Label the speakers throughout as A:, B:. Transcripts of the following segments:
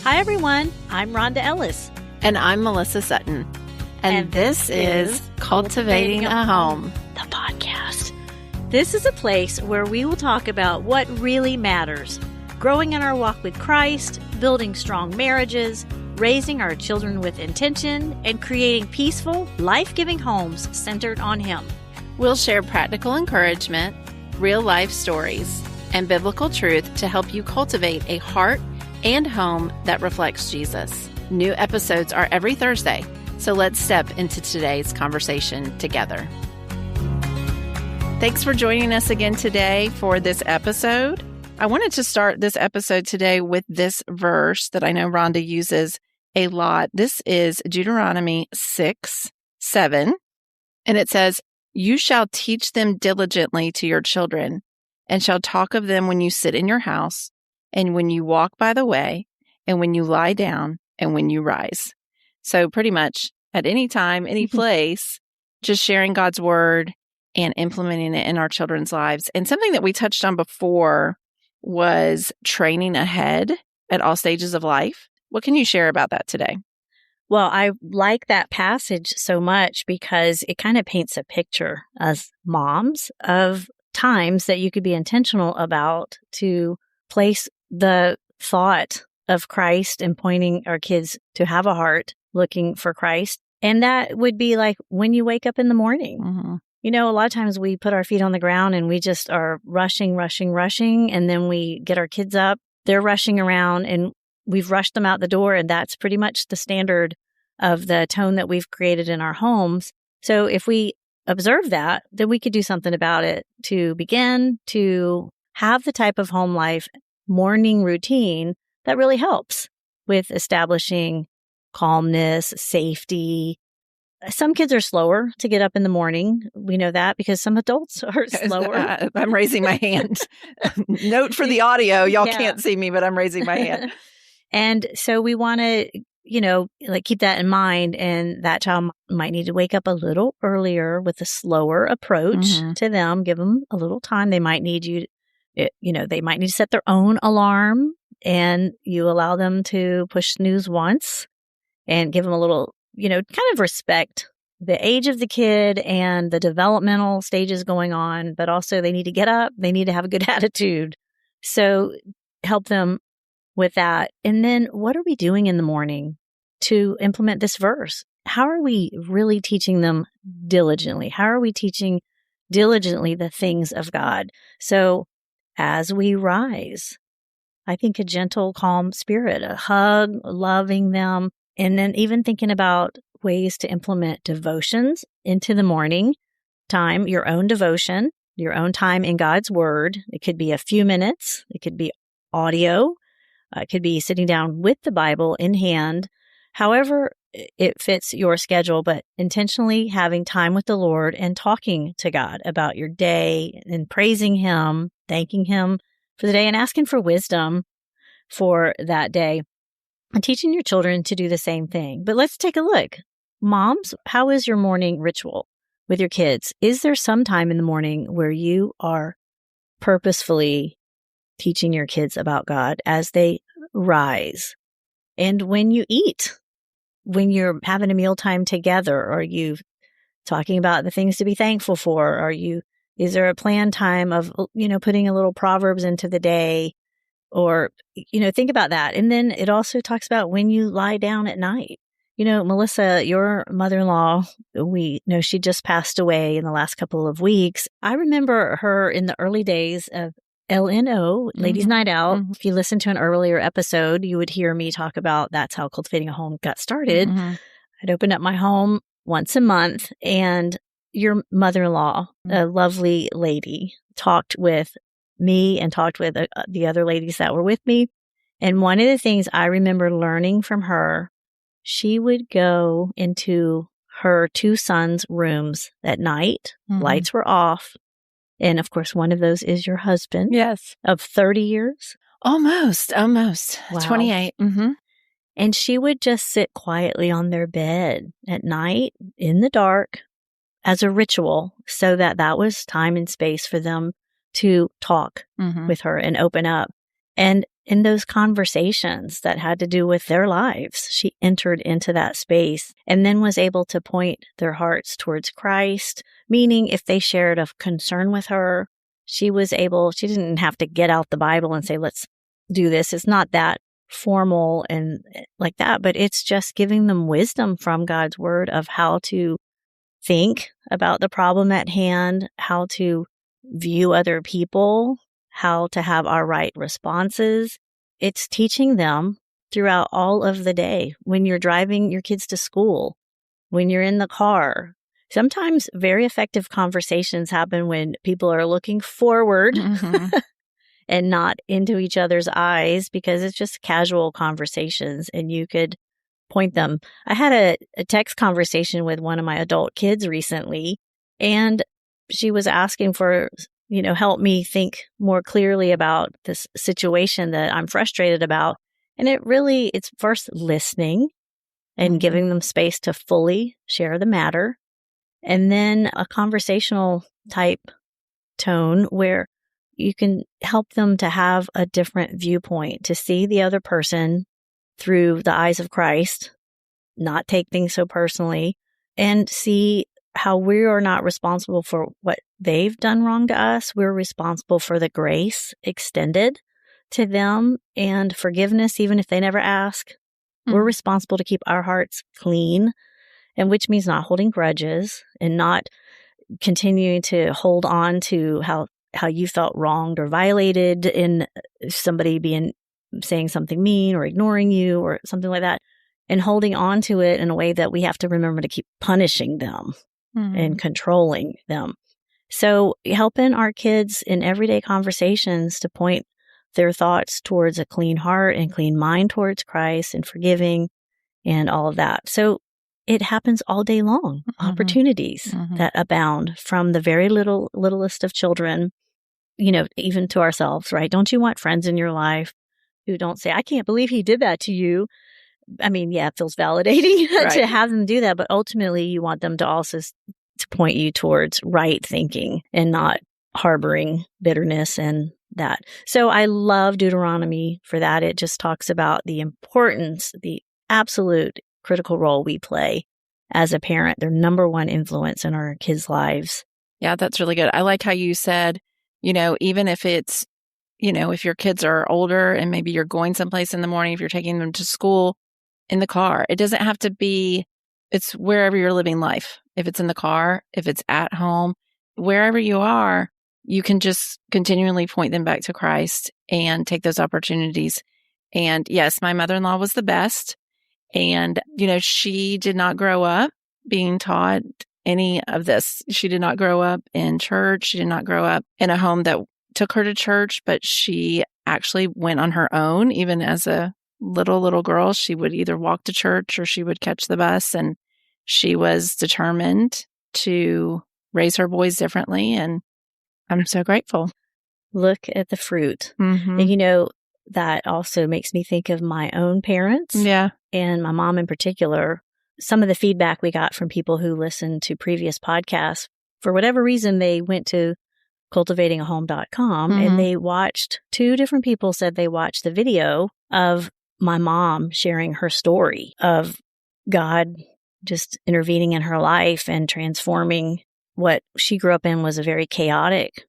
A: Hi, everyone. I'm Rhonda Ellis.
B: And I'm Melissa Sutton. And this is Cultivating a Home,
A: the podcast. This is a place where we will talk about what really matters, growing in our walk with Christ, building strong marriages, raising our children with intention, and creating peaceful, life-giving homes centered on Him.
B: We'll share practical encouragement, real-life stories, and biblical truth to help you cultivate a heart and home that reflects Jesus. New episodes are every Thursday, so let's step into today's conversation together. Thanks for joining us again today for this episode. I wanted to start this episode today with this verse that I know Rhonda uses a lot. This is Deuteronomy 6:7, and it says, "You shall teach them diligently to your children, and shall talk of them when you sit in your house, and when you walk by the way, and when you lie down, and when you rise." So pretty much at any time, any place, just sharing God's word and implementing it in our children's lives. And something that we touched on before was training ahead at all stages of life. What can you share about that today?
A: Well, I like that passage so much because it kind of paints a picture as moms of times that you could be intentional about to place the thought of Christ and pointing our kids to have a heart looking for Christ. And that would be like when you wake up in the morning.
B: Mm-hmm.
A: You know, a lot of times we put our feet on the ground and we just are rushing. And then we get our kids up. They're rushing around and we've rushed them out the door. And that's pretty much the standard of the tone that we've created in our homes. So if we observe that, then we could do something about it to begin to have the type of home life morning routine that really helps with establishing calmness, safety. Some kids are slower to get up in the morning. We know that because some adults are slower.
B: I'm raising my hand. Note for the audio. Y'all can't see me, but I'm raising my hand.
A: And so we want to, keep that in mind. And that child might need to wake up a little earlier with a slower approach to them. Give them a little time. They might need they might need to set their own alarm, and you allow them to push snooze once and give them a little, kind of respect the age of the kid and the developmental stages going on, but also they need to get up. They need to have a good attitude. So help them with that. And then what are we doing in the morning to implement this verse? How are we really teaching them diligently? How are we teaching diligently the things of God? So as we rise, I think a gentle, calm spirit, a hug, loving them, and then even thinking about ways to implement devotions into the morning time, your own devotion, your own time in God's Word. It could be a few minutes. It could be audio. It could be sitting down with the Bible in hand, however it fits your schedule, but intentionally having time with the Lord and talking to God about your day and praising Him, thanking Him for the day and asking for wisdom for that day and teaching your children to do the same thing. But let's take a look. Moms, how is your morning ritual with your kids? Is there some time in the morning where you are purposefully teaching your kids about God as they rise? And when you eat, when you're having a mealtime together, are you talking about the things to be thankful for? Is there a planned time of, putting a little Proverbs into the day? Or, think about that. And then it also talks about when you lie down at night. Melissa, your mother-in-law, we know she just passed away in the last couple of weeks. I remember her in the early days of LNO, Ladies Night Out. If you listen to an earlier episode, you would hear me talk about that's how Cultivating a Home got started. I'd open up my home once a month, and your mother-in-law, a lovely lady, talked with me and talked with the other ladies that were with me. And one of the things I remember learning from her, she would go into her two sons' rooms at night. Lights were off. And of course, one of those is your husband.
B: Yes.
A: Of 30 years.
B: Almost.
A: Wow.
B: 28.
A: And she would just sit quietly on their bed at night in the dark as a ritual, so that was time and space for them to talk with her and open up. And in those conversations that had to do with their lives. She entered into that space and then was able to point their hearts towards Christ, meaning if they shared a concern with her, she didn't have to get out the Bible and say, let's do this. It's not that formal and like that, but it's just giving them wisdom from God's word of how to think about the problem at hand, how to view other people, how to have our right responses. It's teaching them throughout all of the day when you're driving your kids to school, when you're in the car. Sometimes very effective conversations happen when people are looking forward and not into each other's eyes because it's just casual conversations and you could point them. I had a text conversation with one of my adult kids recently, and she was asking for, help me think more clearly about this situation that I'm frustrated about. And it's first listening and giving them space to fully share the matter. And then a conversational type tone where you can help them to have a different viewpoint, to see the other person through the eyes of Christ, not take things so personally, and see how we are not responsible for what they've done wrong to us. We're responsible for the grace extended to them and forgiveness, even if they never ask. We're responsible to keep our hearts clean, and which means not holding grudges and not continuing to hold on to how you felt wronged or violated in somebody saying something mean or ignoring you or something like that, and holding on to it in a way that we have to remember to keep punishing them and controlling them. So helping our kids in everyday conversations to point their thoughts towards a clean heart and clean mind towards Christ and forgiving and all of that. So it happens all day long. Opportunities that abound from the very littlest of children, even to ourselves, right? Don't you want friends in your life who don't say, I can't believe he did that to you? I mean, yeah, it feels validating to have them do that, but ultimately you want them to also to point you towards right thinking and not harboring bitterness and that. So I love Deuteronomy for that. It just talks about the importance, the absolute critical role we play as a parent, their number one influence in our kids' lives.
B: Yeah, that's really good. I like how you said, even if it's, if your kids are older and maybe you're going someplace in the morning, if you're taking them to school in the car, it doesn't have to be, it's wherever you're living life. If it's in the car, if it's at home, wherever you are, you can just continually point them back to Christ and take those opportunities. And yes, my mother-in-law was the best. And, she did not grow up being taught any of this. She did not grow up in church. She did not grow up in a home that took her to church, but she actually went on her own. Even as a little girl, she would either walk to church or she would catch the bus. And she was determined to raise her boys differently. And I'm so grateful.
A: Look at the fruit. And that also makes me think of my own parents.
B: Yeah.
A: And my mom in particular. Some of the feedback we got from people who listened to previous podcasts, for whatever reason, they went to cultivatingahome.com and they watched, 2 different people said they watched the video of my mom sharing her story of God just intervening in her life and transforming what she grew up in was a very chaotic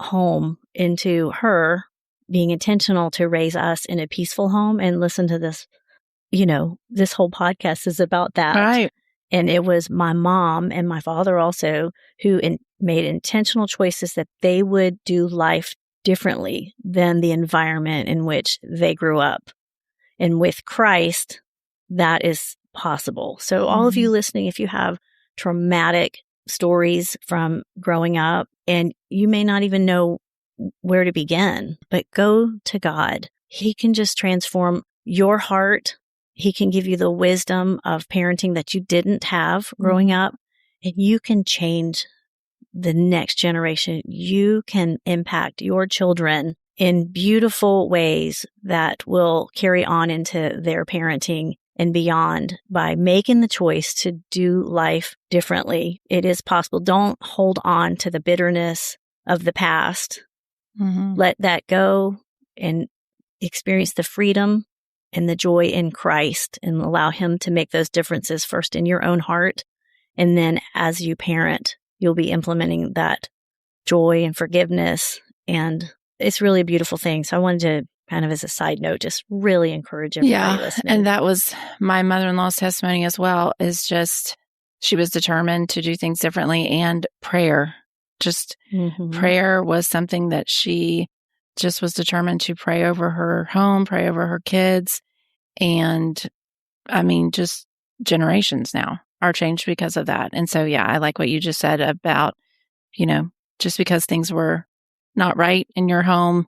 A: home into her being intentional to raise us in a peaceful home. And listen to this, this whole podcast is about that.
B: Right.
A: And it was my mom and my father also who made intentional choices that they would do life differently than the environment in which they grew up. And with Christ, that is possible. So all of you listening, if you have traumatic stories from growing up and you may not even know where to begin, but go to God. He can just transform your heart. He can give you the wisdom of parenting that you didn't have growing up, and you can change the next generation. You can impact your children in beautiful ways that will carry on into their parenting and beyond by making the choice to do life differently. It is possible. Don't hold on to the bitterness of the past. Let that go and experience the freedom and the joy in Christ and allow Him to make those differences first in your own heart. And then as you parent, you'll be implementing that joy and forgiveness. And it's really a beautiful thing. So I wanted to kind of as a side note, just really encourage everybody listening.
B: And that was my mother-in-law's testimony as well, is just she was determined to do things differently, and prayer. Just prayer was something that she just was determined to pray over her home, pray over her kids. And I mean, just generations now are changed because of that. And so, I like what you just said about, just because things were not right in your home,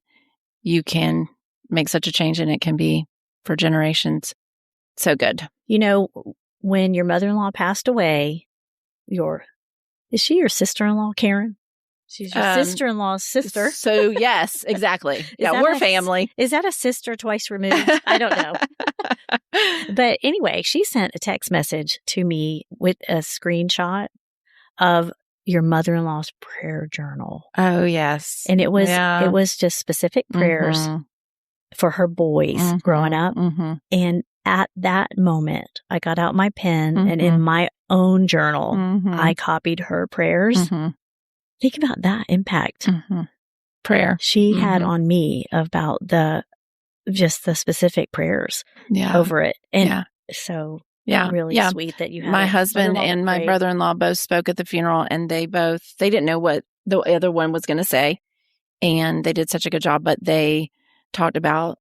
B: you can make such a change, and it can be for generations. So good.
A: When your mother-in-law passed away, is she your sister-in-law, Karen? She's your sister-in-law's sister.
B: So yes, exactly. We're family.
A: Is that a sister twice removed? I don't know. But anyway, she sent a text message to me with a screenshot of your mother-in-law's prayer journal.
B: Oh, yes.
A: And it was just specific prayers for her boys growing up. And at that moment, I got out my pen and in my own journal, I copied her prayers. Think about that impact.
B: Prayer
A: she had on me about the specific prayers over it. And so really sweet that you had
B: my husband and my brother-in-law both spoke at the funeral, and they didn't know what the other one was going to say. And they did such a good job, but they talked about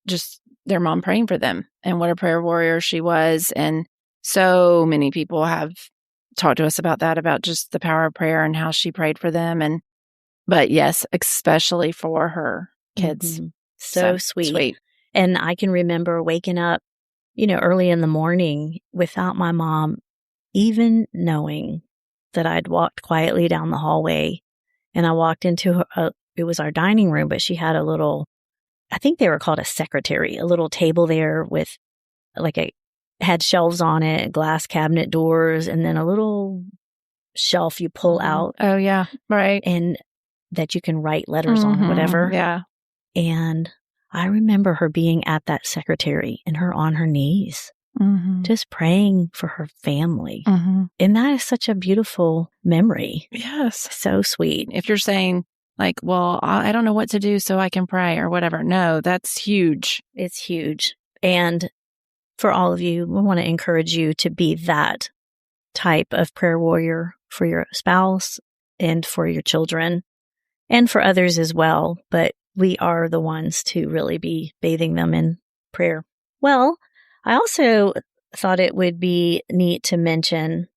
B: just their mom praying for them and what a prayer warrior she was. And so many people have talked to us about that, about just the power of prayer and how she prayed for them. But yes, especially for her kids.
A: So sweet. And I can remember waking up, early in the morning without my mom even knowing that I'd walked quietly down the hallway, and I walked into it was our dining room, but she had a little, I think they were called a secretary, a little table there with had shelves on it, glass cabinet doors, and then a little shelf you pull out.
B: Oh, yeah. Right.
A: And that you can write letters on or whatever.
B: Yeah.
A: And I remember her being at that secretary and her on her knees, just praying for her family. And that is such a beautiful memory.
B: Yes.
A: So sweet.
B: If you're saying, well, I don't know what to do so I can pray or whatever. No, that's huge.
A: It's huge. And for all of you, we want to encourage you to be that type of prayer warrior for your spouse and for your children and for others as well. But we are the ones to really be bathing them in prayer. Well, I also thought it would be neat to mention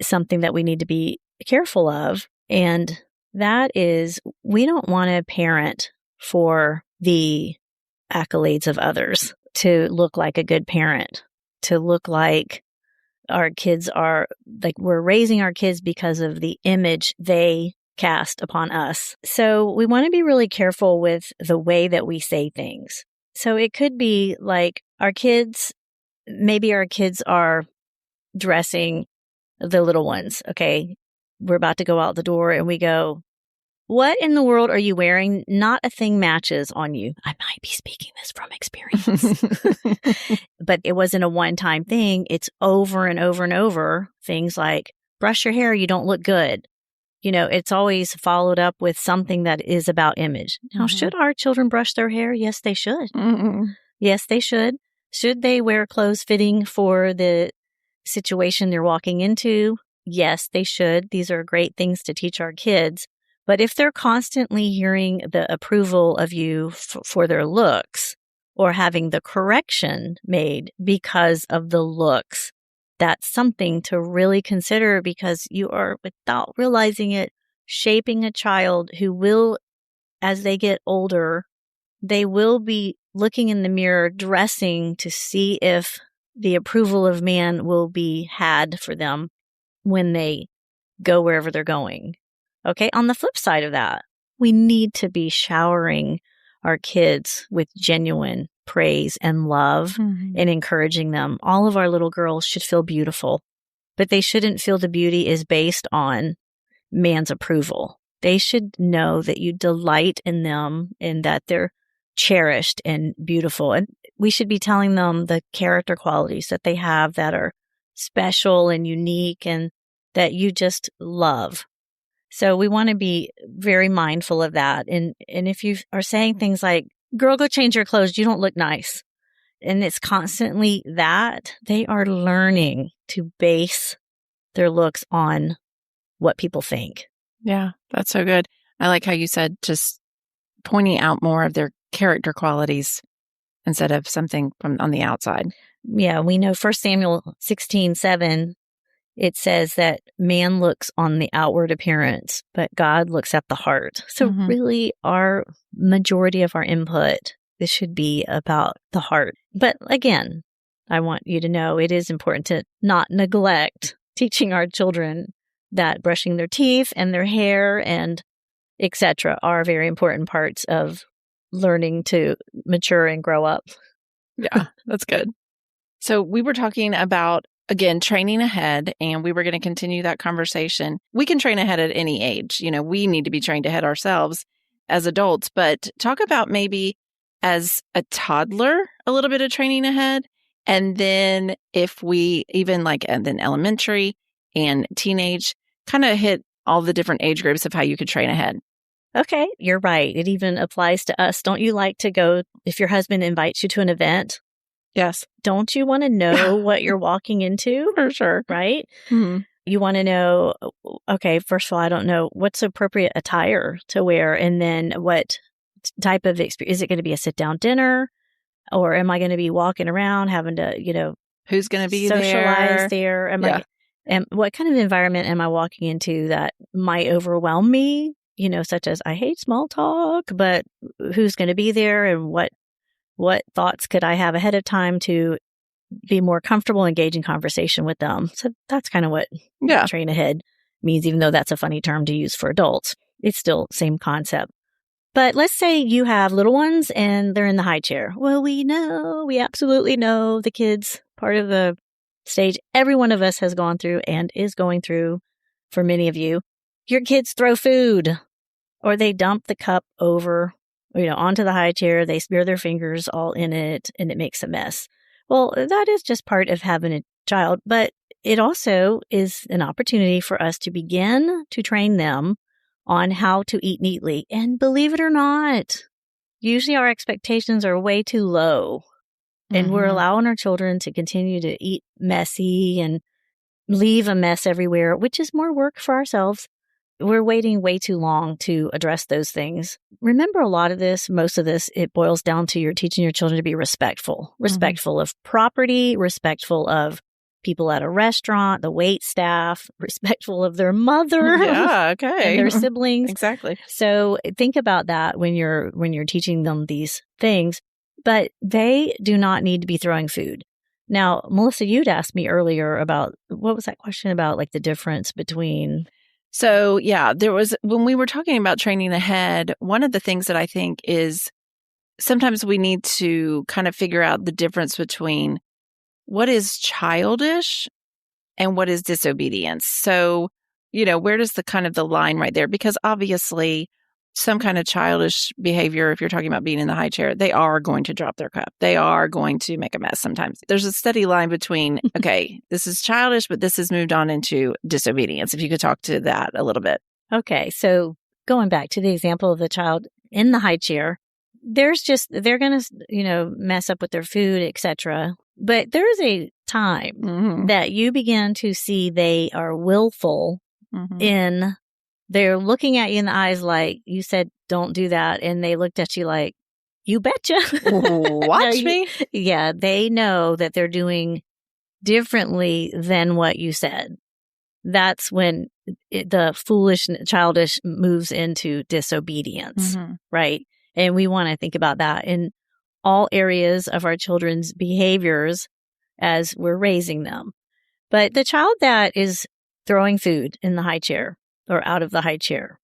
A: something that we need to be careful of. And that is, we don't want to parent for the accolades of others, to look like a good parent, to look like our kids are, we're raising our kids because of the image they cast upon us. So we want to be really careful with the way that we say things. So it could be maybe our kids are dressing the little ones. Okay, we're about to go out the door and we go, "What in the world are you wearing? Not a thing matches on you." I might be speaking this from experience. But it wasn't a one-time thing. It's over and over and over. Things like, brush your hair, you don't look good. It's always followed up with something that is about image. Now, should our children brush their hair? Yes, they should. Yes, they should. Should they wear clothes fitting for the situation they're walking into? Yes, they should. These are great things to teach our kids. But if they're constantly hearing the approval of you for their looks, or having the correction made because of the looks, that's something to really consider, because you are, without realizing it, shaping a child who will, as they get older, they will be looking in the mirror, dressing to see if the approval of man will be had for them when they go wherever they're going. Okay, on the flip side of that, we need to be showering our kids with genuine praise and love and encouraging them. All of our little girls should feel beautiful, but they shouldn't feel the beauty is based on man's approval. They should know that you delight in them and that they're cherished and beautiful. And we should be telling them the character qualities that they have that are special and unique and that you just love. So we want to be very mindful of that. And if you are saying things like, girl, go change your clothes, you don't look nice. And it's constantly that, they are learning to base their looks on what people think.
B: Yeah, that's so good. I like how you said just pointing out more of their character qualities instead of something from on the outside.
A: Yeah, we know 1 Samuel 16:7, it says that man looks on the outward appearance, but God looks at the heart. So really our majority of our input, this should be about the heart. But again, I want you to know it is important to not neglect teaching our children that brushing their teeth and their hair and etc. are very important parts of learning to mature and grow up.
B: Yeah, that's good. So we were talking about, again, training ahead, and we were going to continue that conversation. We can train ahead at any age. We need to be trained ahead ourselves as adults, but talk about maybe as a toddler, a little bit of training ahead. And then if we even and then elementary and teenage, kind of hit all the different age groups of how you could train ahead.
A: Okay, you're right. It even applies to us. Don't you like to go, if your husband invites you to an event?
B: Yes.
A: Don't you want to know what you're walking into?
B: For sure.
A: Right?
B: Mm-hmm.
A: You want to know, okay, first of all, I don't know what's appropriate attire to wear. And then what type of experience, is it going to be a sit down dinner? Or am I going to be walking around having to,
B: who's going to be
A: socialize there? And what kind of environment am I walking into that might overwhelm me? Such as I hate small talk, but who's going to be there and what thoughts could I have ahead of time to be more comfortable engaging conversation with them? So that's kind of what train ahead means, even though that's a funny term to use for adults. It's still same concept. But let's say you have little ones and they're in the high chair. Well, we absolutely know the kids part of the stage every one of us has gone through and is going through for many of you. Your kids throw food or they dump the cup over, onto the high chair. They smear their fingers all in it and it makes a mess. Well, that is just part of having a child, but it also is an opportunity for us to begin to train them on how to eat neatly. And believe it or not, usually our expectations are way too low. And we're allowing our children to continue to eat messy and leave a mess everywhere, which is more work for ourselves. We're waiting way too long to address those things. Remember, a lot of this, most of this, it boils down to you're teaching your children to be respectful of property, respectful of people at a restaurant, the wait staff, respectful of their mother.
B: Yeah, okay.
A: And their siblings.
B: Exactly.
A: So think about that when you're teaching them these things, but they do not need to be throwing food. Now, Melissa, you'd asked me earlier about, what was that question about, the difference between...
B: So, there was, when we were talking about training ahead, one of the things that I think is sometimes we need to kind of figure out the difference between what is childish and what is disobedience. So, where does the kind of the line right there? Because obviously some kind of childish behavior, if you're talking about being in the high chair, they are going to drop their cup. They are going to make a mess sometimes. There's a steady line between, okay, this is childish, but this has moved on into disobedience. If you could talk to that a little bit.
A: Okay. So going back to the example of the child in the high chair, they're going to, mess up with their food, etc. But there's a time that you begin to see they are willful in... They're looking at you in the eyes like, you said, don't do that. And they looked at you like, you betcha.
B: Watch me.
A: Yeah, they know that they're doing differently than what you said. That's when the foolish, childish moves into disobedience, right? And we want to think about that in all areas of our children's behaviors as we're raising them. But the child that is throwing food in the high chair, or out of the high chair.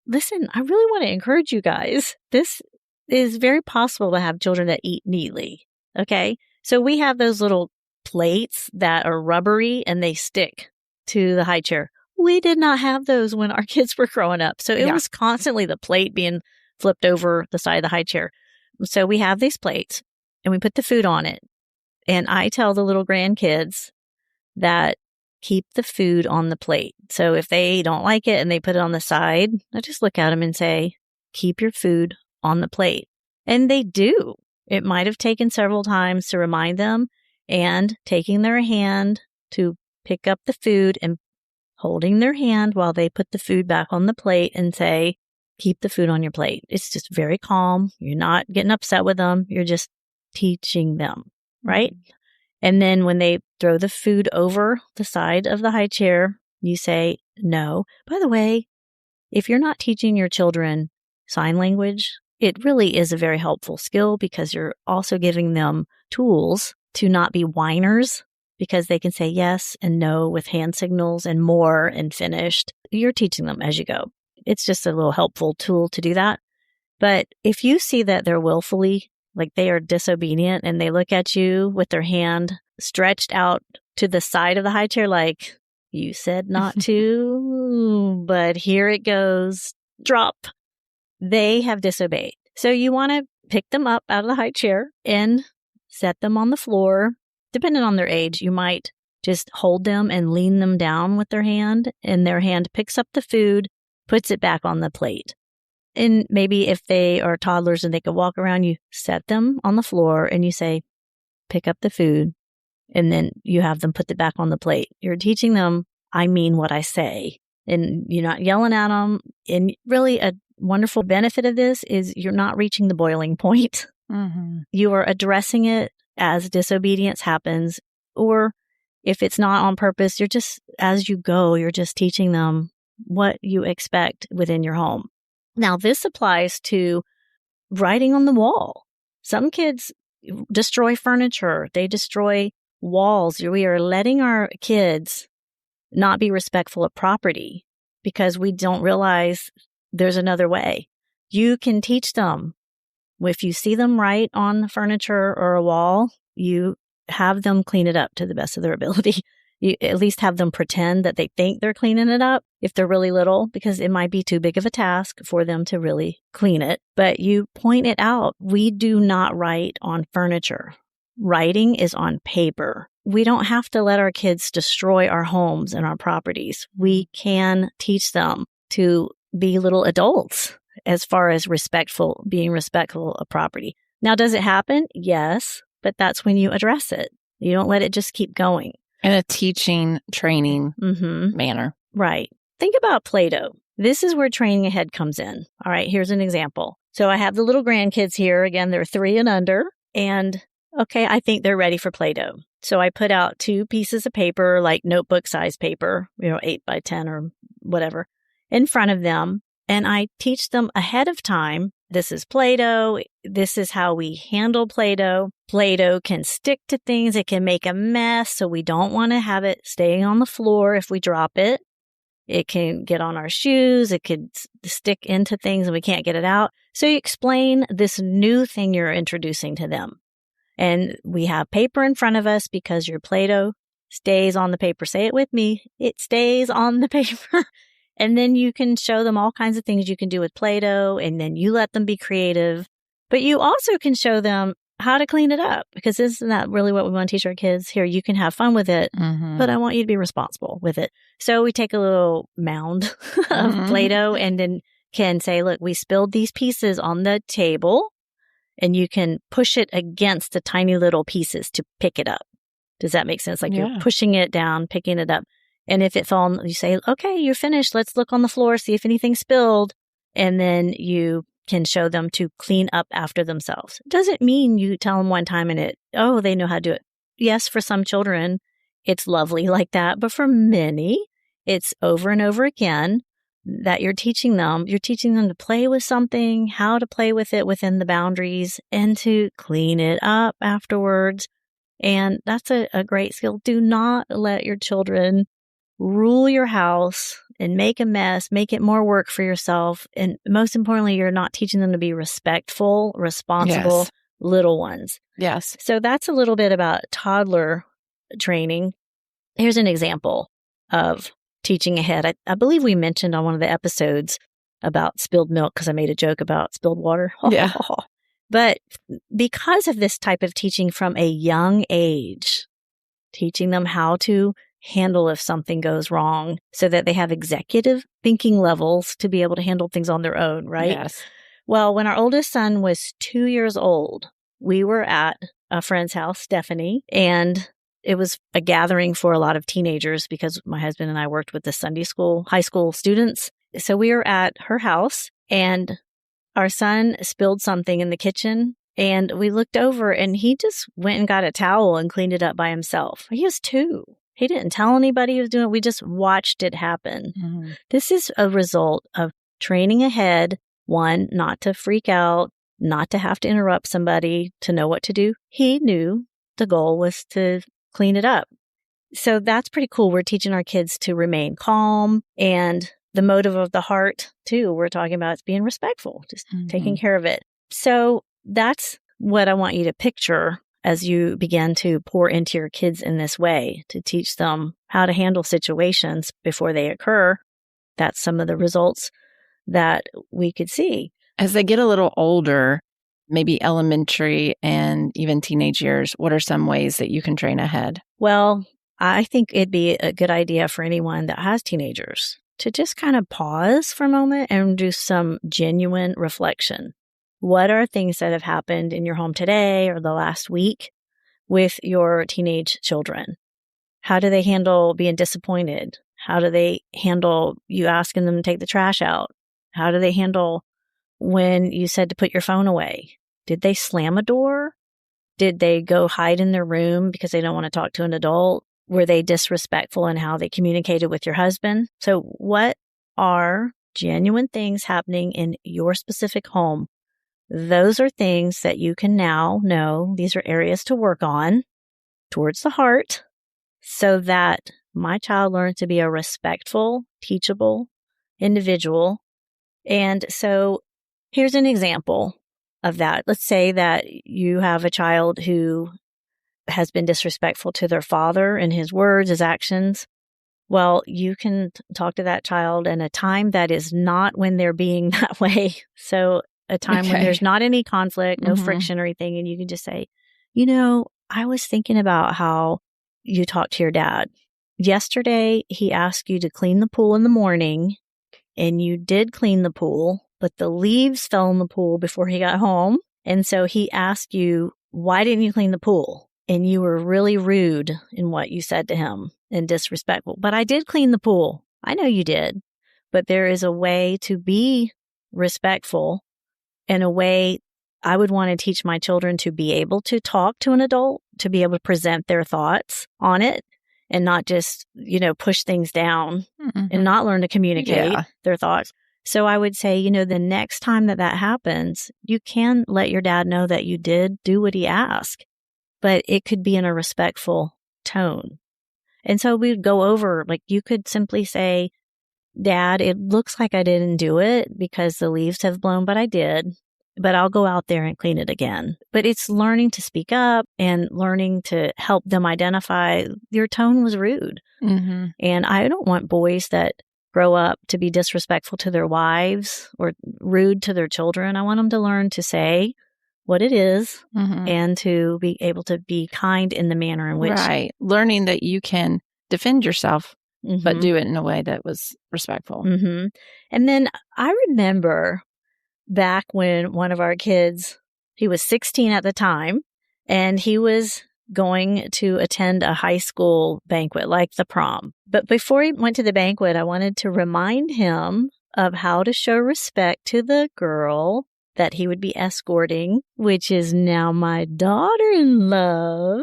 A: Listen, I really want to encourage you guys. This is very possible to have children that eat neatly. Okay. So we have those little plates that are rubbery and they stick to the high chair. We did not have those when our kids were growing up. So it was constantly the plate being flipped over the side of the high chair. So we have these plates and we put the food on it. And I tell the little grandkids that keep the food on the plate. So if they don't like it and they put it on the side, I just look at them and say, keep your food on the plate. And they do. It might have taken several times to remind them, and taking their hand to pick up the food and holding their hand while they put the food back on the plate and say, keep the food on your plate. It's just very calm. You're not getting upset with them. You're just teaching them, right? Mm-hmm. And then when they throw the food over the side of the high chair, you say, no. By the way, if you're not teaching your children sign language, it really is a very helpful skill because you're also giving them tools to not be whiners, because they can say yes and no with hand signals and more and finished. You're teaching them as you go. It's just a little helpful tool to do that. But if you see that they're willfully, like they are disobedient, and they look at you with their hand stretched out to the side of the high chair, like, you said not to, but here it goes, drop. They have disobeyed. So you want to pick them up out of the high chair and set them on the floor. Depending on their age, you might just hold them and lean them down with their hand, and their hand picks up the food, puts it back on the plate. And maybe if they are toddlers and they can walk around, you set them on the floor and you say, pick up the food, and then you have them put it back on the plate. You're teaching them, I mean what I say, and you're not yelling at them. And really a wonderful benefit of this is you're not reaching the boiling point. Mm-hmm. You are addressing it as disobedience happens, or if it's not on purpose, you're just, as you go, you're just teaching them what you expect within your home. Now, this applies to writing on the wall. Some kids destroy furniture. They destroy walls. We are letting our kids not be respectful of property because we don't realize there's another way. You can teach them. If you see them write on furniture or a wall, you have them clean it up to the best of their ability. You at least have them pretend that they think they're cleaning it up if they're really little, because it might be too big of a task for them to really clean it. But you point it out. We do not write on furniture. Writing is on paper. We don't have to let our kids destroy our homes and our properties. We can teach them to be little adults as far as being respectful of property. Now, does it happen? Yes, but that's when you address it. You don't let it just keep going.
B: In a teaching, training manner.
A: Right. Think about Play-Doh. This is where training ahead comes in. All right, here's an example. So I have the little grandkids here. Again, they're 3 and under. And okay, I think they're ready for Play-Doh. So I put out 2 pieces of paper, like notebook size paper, 8 by 10 or whatever, in front of them. And I teach them ahead of time, this is Play-Doh. This is how we handle Play-Doh. Play-Doh can stick to things. It can make a mess. So we don't want to have it staying on the floor if we drop it. It can get on our shoes. It could stick into things and we can't get it out. So you explain this new thing you're introducing to them. And we have paper in front of us because your Play-Doh stays on the paper. Say it with me. It stays on the paper. And then you can show them all kinds of things you can do with Play-Doh, and then you let them be creative. But you also can show them how to clean it up, because isn't that really what we want to teach our kids? Here, you can have fun with it, but I want you to be responsible with it. So we take a little mound of Play-Doh and then can say, look, we spilled these pieces on the table, and you can push it against the tiny little pieces to pick it up. Does that make sense? Like you're pushing it down, picking it up. And if it fell, you say, okay, you're finished. Let's look on the floor, see if anything spilled. And then you can show them to clean up after themselves. It doesn't mean you tell them one time and they know how to do it. Yes, for some children, it's lovely like that. But for many, it's over and over again that you're teaching them. You're teaching them to play with something, how to play with it within the boundaries, and to clean it up afterwards. And that's a great skill. Do not let your children rule your house and make a mess, make it more work for yourself. And most importantly, you're not teaching them to be respectful, responsible little ones.
B: Yes.
A: So that's a little bit about toddler training. Here's an example of teaching ahead. I believe we mentioned on one of the episodes about spilled milk because I made a joke about spilled water.
B: Yeah.
A: But because of this type of teaching from a young age, teaching them how to handle if something goes wrong so that they have executive thinking levels to be able to handle things on their own, right?
B: Yes.
A: Well, when our oldest son was 2 years old, we were at a friend's house, Stephanie, and it was a gathering for a lot of teenagers because my husband and I worked with the Sunday school, high school students. So we were at her house and our son spilled something in the kitchen and we looked over and he just went and got a towel and cleaned it up by himself. He was 2. He didn't tell anybody he was doing it. We just watched it happen. Mm-hmm. This is a result of training ahead, one, not to freak out, not to have to interrupt somebody to know what to do. He knew the goal was to clean it up. So that's pretty cool. We're teaching our kids to remain calm, and the motive of the heart too. We're talking about it's being respectful, just taking care of it. So that's what I want you to picture as you begin to pour into your kids in this way, to teach them how to handle situations before they occur. That's some of the results that we could see.
B: As they get a little older, maybe elementary and even teenage years, what are some ways that you can train ahead?
A: Well, I think it'd be a good idea for anyone that has teenagers to just kind of pause for a moment and do some genuine reflection. What are things that have happened in your home today or the last week with your teenage children? How do they handle being disappointed? How do they handle you asking them to take the trash out? How do they handle when you said to put your phone away? Did they slam a door? Did they go hide in their room because they don't want to talk to an adult? Were they disrespectful in how they communicated with your husband? So what are genuine things happening in your specific home? Those are things that you can now know. These are areas to work on towards the heart so that my child learns to be a respectful, teachable individual. And so here's an example of that. Let's say that you have a child who has been disrespectful to their father in his words, his actions. Well, you can talk to that child in a time that is not when they're being that way. So a time when there's not any conflict, no friction or anything. And you can just say, I was thinking about how you talked to your dad. Yesterday, he asked you to clean the pool in the morning, and you did clean the pool, but the leaves fell in the pool before he got home. And so he asked you, why didn't you clean the pool? And you were really rude in what you said to him and disrespectful. But I did clean the pool. I know you did. But there is a way to be respectful, and a way I would want to teach my children to be able to talk to an adult, to be able to present their thoughts on it and not just, push things down and not learn to communicate their thoughts. So I would say, the next time that happens, you can let your dad know that you did do what he asked, but it could be in a respectful tone. And so we would go over, you could simply say, Dad, it looks like I didn't do it because the leaves have blown, but I did. But I'll go out there and clean it again. But it's learning to speak up and learning to help them identify your tone was rude. Mm-hmm. And I don't want boys that grow up to be disrespectful to their wives or rude to their children. I want them to learn to say what it is and to be able to be kind in the manner in which.
B: Right. Learning that you can defend yourself, but do it in a way that was respectful.
A: Mm-hmm. And then I remember back when one of our kids, he was 16 at the time, and he was going to attend a high school banquet like the prom. But before he went to the banquet, I wanted to remind him of how to show respect to the girl that he would be escorting, which is now my daughter-in-law.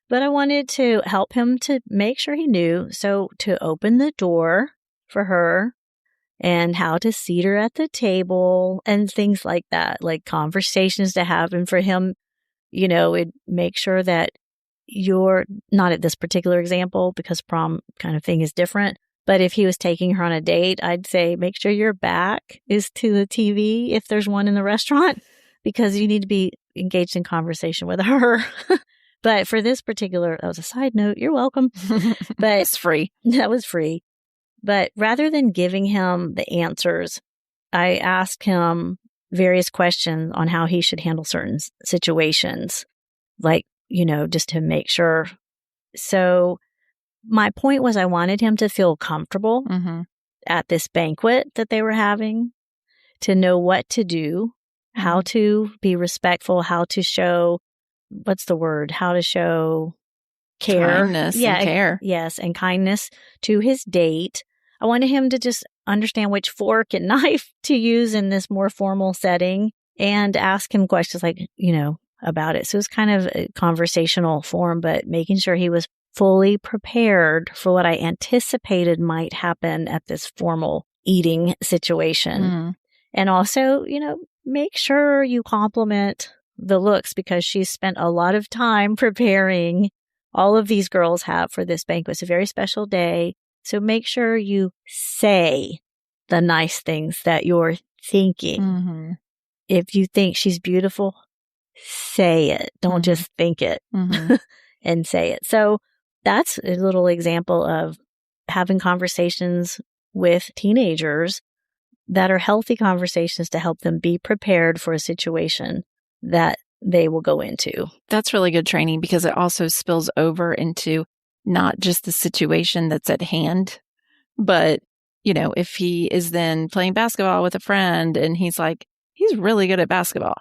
A: But I wanted to help him to make sure he knew. So to open the door for her and how to seat her at the table and things like that, like conversations to have. And for him, it'd make sure that you're not at this particular example because prom kind of thing is different. But if he was taking her on a date, I'd say make sure your back is to the TV if there's one in the restaurant, because you need to be engaged in conversation with her. But for this particular, that was a side note. You're welcome. But
B: it's free.
A: That was free. But rather than giving him the answers, I asked him various questions on how he should handle certain situations, like, just to make sure. So my point was I wanted him to feel comfortable at this banquet that they were having, to know what to do, how to be respectful, how to show, what's the word? How to show care.
B: Kindness and care.
A: Yes, and kindness to his date. I wanted him to just understand which fork and knife to use in this more formal setting and ask him questions like, about it. So it was kind of a conversational form, but making sure he was fully prepared for what I anticipated might happen at this formal eating situation. And also, make sure you compliment the looks, because she's spent a lot of time preparing. All of these girls have for this banquet. It's a very special day. So make sure you say the nice things that you're thinking. If you think she's beautiful, say it. Don't just think it and say it. So that's a little example of having conversations with teenagers that are healthy conversations to help them be prepared for a situation that they will go into.
B: That's really good training, because it also spills over into not just the situation that's at hand, but, if he is then playing basketball with a friend and he's really good at basketball.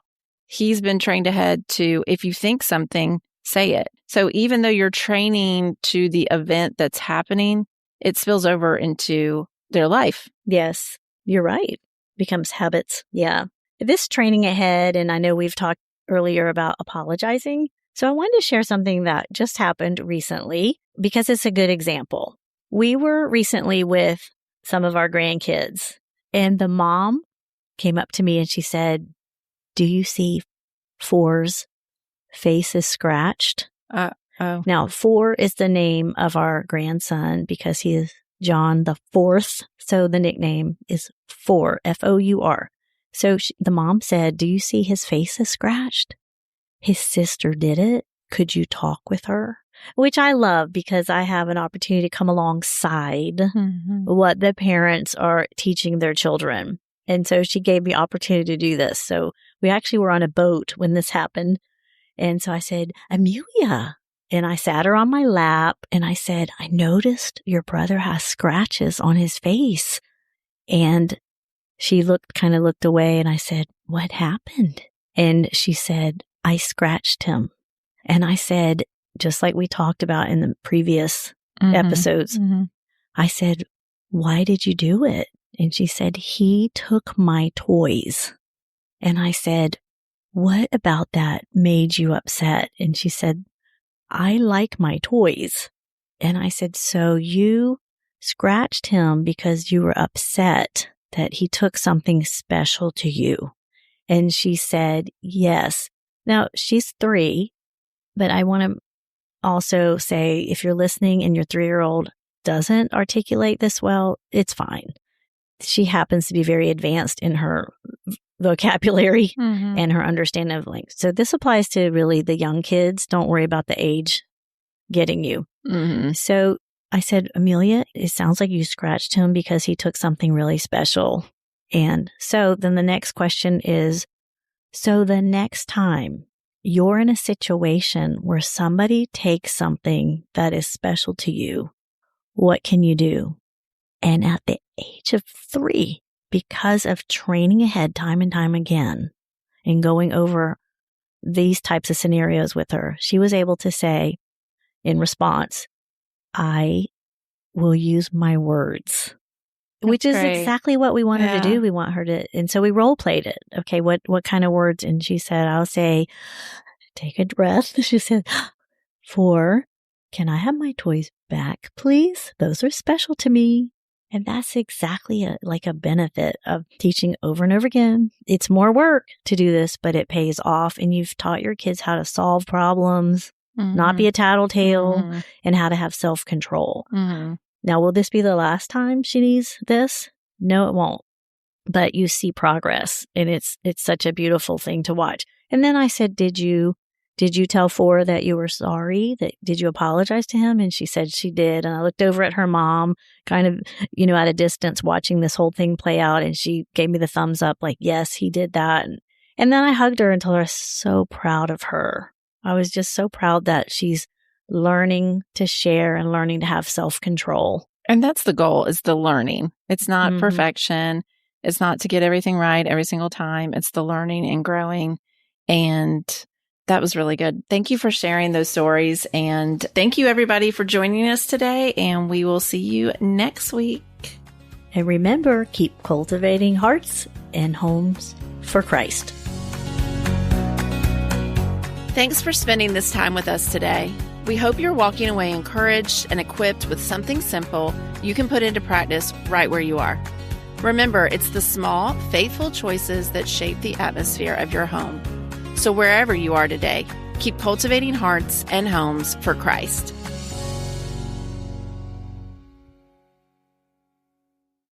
B: He's been trained ahead to, if you think something, say it. So even though you're training to the event that's happening, it spills over into their life.
A: Yes, you're right. Becomes habits. Yeah. This training ahead, and I know we've talked earlier about apologizing. So I wanted to share something that just happened recently because it's a good example. We were recently with some of our grandkids, and the mom came up to me and she said, "Do you see Four's face is scratched?" Now, Four is the name of our grandson because he is John the Fourth. So the nickname is Four, Four. So the mom said, "Do you see his face is scratched? His sister did it. Could you talk with her?" Which I love, because I have an opportunity to come alongside what the parents are teaching their children. And so she gave me opportunity to do this. So we actually were on a boat when this happened. And so I said, "Amelia." And I sat her on my lap and I said, "I noticed your brother has scratches on his face." And she looked away, and I said, "What happened?" And she said, "I scratched him." And I said, just like we talked about in the previous episodes, I said, "Why did you do it?" And she said, "He took my toys." And I said, "What about that made you upset?" And she said, "I like my toys." And I said, "So you scratched him because you were upset that he took something special to you?" And she said, "Yes." Now, she's 3, but I want to also say, if you're listening and your 3-year-old doesn't articulate this well, it's fine. She happens to be very advanced in her vocabulary and her understanding of language. So this applies to really the young kids. Don't worry about the age getting you. So I said, "Amelia, it sounds like you scratched him because he took something really special." And so then the next question is, so the next time you're in a situation where somebody takes something that is special to you, what can you do? And at the age of 3, because of training ahead time and time again and going over these types of scenarios with her, she was able to say in response, "I will use my words." Which is exactly what we want her to do. We want her to, and so we role played it. Okay, what kind of words? And she said, I'll say, take a breath. She said, "Four, can I have my toys back, please? Those are special to me." And that's exactly like a benefit of teaching over and over again. It's more work to do this, but it pays off. And you've taught your kids how to solve problems, not be a tattletale, and how to have self-control. Now, will this be the last time she needs this? No, it won't. But you see progress, and it's such a beautiful thing to watch. And then I said, "Did you did you tell Four that you were sorry? Did you apologize to him? And she said she did. And I looked over at her mom, kind of, at a distance, watching this whole thing play out. And she gave me the thumbs up, like, yes, he did that. And then I hugged her and told her I was so proud of her. I was just so proud that she's learning to share and learning to have self-control.
B: And that's the goal, is the learning. It's not perfection. It's not to get everything right every single time. It's the learning and growing. And that was really good. Thank you for sharing those stories. And thank you, everybody, for joining us today. And we will see you next week.
A: And remember, keep cultivating hearts and homes for Christ.
B: Thanks for spending this time with us today. We hope you're walking away encouraged and equipped with something simple you can put into practice right where you are. Remember, it's the small, faithful choices that shape the atmosphere of your home. So wherever you are today, keep cultivating hearts and homes for Christ.